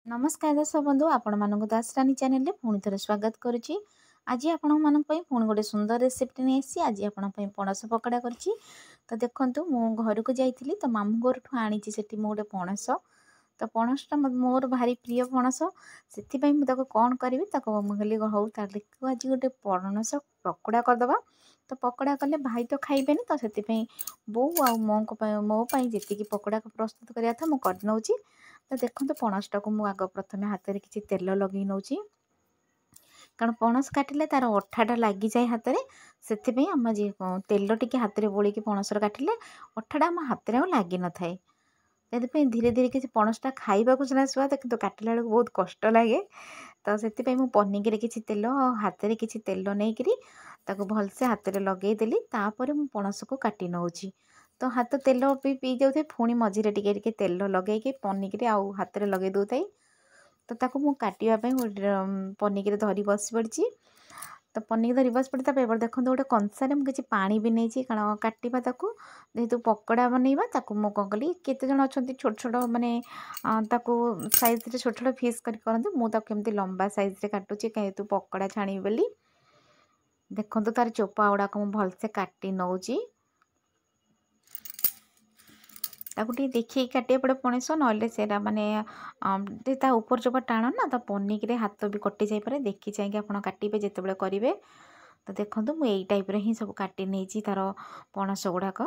नमस्कार दर्शक बंधु आपण मानक दासरानी चैनल रे पुणी थे स्वागत करुच्ची। आज आपण मानक पुणी गोटे सुंदर रेसिपी नहीं आसी आज आपण पणस पकड़ा करछि। तो देखंतु मो घर को जाइथिली तो मामू घर ठु आनी से गोटे पणस। तो पणसटा मोर भारी प्रिय पणस से मुझे कौन करी कहली हूँ ताकि आज गोटे पणस पकड़ा करदे। तो पकड़ा कले भाई तो खाइबे तो से बो आ मो जी पकड़ा प्रस्तुत कराया था मुझे करनौची। तो देखो पणसटा को मुझे प्रथम हाथ में किसी तेल लगे नौ कारण पणस काटिले तार अठाटा लगी जाए हाथ में से आम जी तेल टी हाथ में बोल पणस काटिले अठाटा आम हाथ में लगी न थाए। धीरे धीरे किसी पणसटा खाइबा सिना स्वाद कि काटिला बेलू बहुत कष्ट लगे। तो से पनिकी किसी तेल हाथ में किसी तेल नहीं भलसे हाथ में लगेदेली तापर मु पणस को काटी नौची। तो हाथ तेल भी पी जाए पुणी मझे टे तेल लगे पनिकी आउ हाथ में लगे दौथाई। तो ताको मु काटापी पनिकी धरी बस पड़ी। तो पनिकी धरी बस पड़ी तापर देखो गोटे कंसार मुझे पानी भी नहीं कारण काटा ताकू जेहेतु पकड़ा बनइबा ताकू मु कौन कली केते जन अच्छा छोट छोट माने साइज रे छोट छोट पीस करते मुझे लंबा साइज रे काटुची कहीं पकड़ा छाणी बोली। देखो तार चोपा गुड़ाक मुझे भलसे काटी नौची ताकू देखिए काटे पड़े पणस ना माने ता ऊपर चोपा टाण ना तो पनिकी हाथ भी कटि जापे देखी चाहिए आप काटे जिते करेंगे। तो देखो मुझे यही टाइप ही सब काटी नहीं तार पणस गुड़ाक।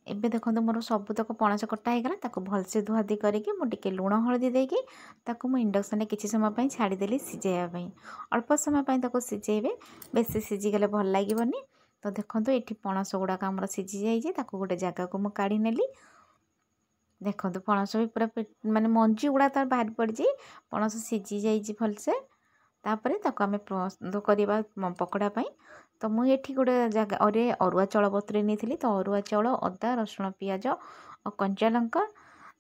एबे देखो मोर सबुतक पणस कटा होगा ताको भलसे धुआधी करके मुझे लुण हलदी देकी ताको इंडक्शन में किसी समय छाड़देली सिझाइवाई अल्प समय सिझेबे बेसी सिझीगले भल लगे। तो देखो ये पणस गुड़ाक आमर सिझी जाइए गोटे जगह को मुझे काढ़ी नेली। देखो पणस भी पूरा माने मंजी गुड़ा तार बाहर पड़ जाए पणस सिझी जाइए भलसे तापर आम प्रस्तुत करवा पकड़ापी। तो मुझे गोटे जगह अरुआ चाउल बतुरे नहीं तो अरुआ चाउल अदा रसुण पियाज और कंचा लंका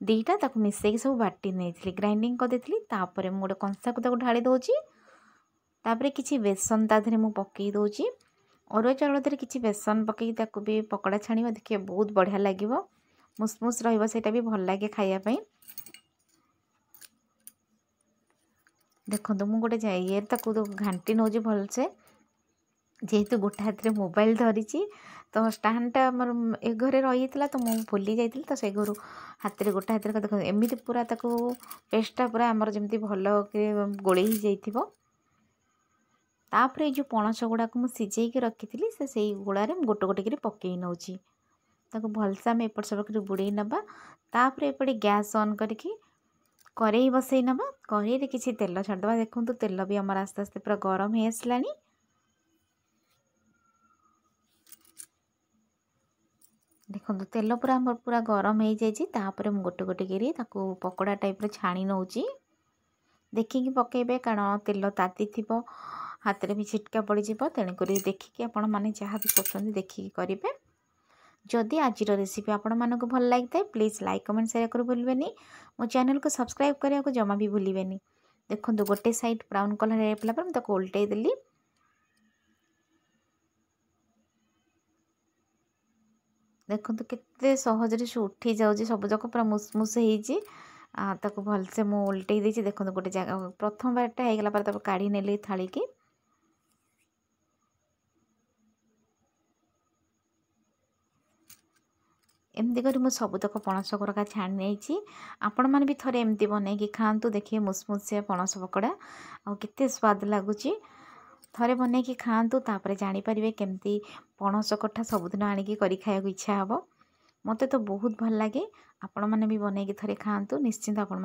दीटा ताक मिसेक सब बाटी नहीं ग्राइंडिंग करदेली। तापर मुझे गोटे कंसा को ढाली दूची तापर किसी बेसन ताधे मुझे पकई दूची अरुआ चाउल देहरे किसी बेसन पकई भी पकड़ा छाणिबा देखिए बहुत बढ़िया लगे मुसमुस रहीटा भी भल लगे खायापी। देखो मुझे गोटे ये घाटी नौ भलसे जेहेतु गोटे हाथ में मोबाइल धरी तो स्टाणटा मोर ए घरे रही तो मुझे भूली जाइए तो से घर हाथ में गोटे हाथ में देखो एमती पूरा पेस्टा पूरा आमर जमी भल गोले जाइए। तापर ये जो पणस गुड़ाक मुझे सिझे रखी से गुड़ारे गोटे गोटे पकई नौची ताको भलसे आम एपट सेपट बुड़े नवा। तापर एपटे गैस ऑन करके कड़े बसई नवा कड़े किसी तेल छाड़दे। देखो तेल भी आमर आस्ते आस्ते पूरा गरम हो आसला। देखो तेल पूरा पूरा गरम हो जाए गोटे गोटे करी पकोड़ा टाइप छाणी नौची देखिकी पकेबे कारण तेल ताती थी हाथ में भी छिटका पड़ज तेणुक देखिए आपण मैंने जहाँ भी कर देखिए करेंगे। जदि आज रेसिपी आपण मानक भल लगी था प्लीज़ लाइक कमेंट शेयर कर भूलें। मो चैनल को सब्सक्राइब करने को जमा भी भूलें। देखो गोटे साइड ब्राउन कलर होगा मुझे उल्टे देली। देखो केते सहजरे से उठी जाऊँगी सबुजाक पूरा मुसमुस हो भलसे मु उल्टे देती। देखो गोटे जगह प्रथम बारटा होगला काढ़ी नेली थाली की। एमती कर सबुतक पणस गुड़ाक छाणी नहीं आपण मैंने भी थे एमती बनईकि खातु देखिए मुसमुसिया पणस पकड़ा आते स्वाद लगुच थे बनईकि खातु तापर जानीपारे केमती पणस कठा सबुदिन आणिकी करी खाया इच्छा हे। मत तो बहुत भल लगे आपण मैंने भी बनईकि थे खातु निश्चिंत आपण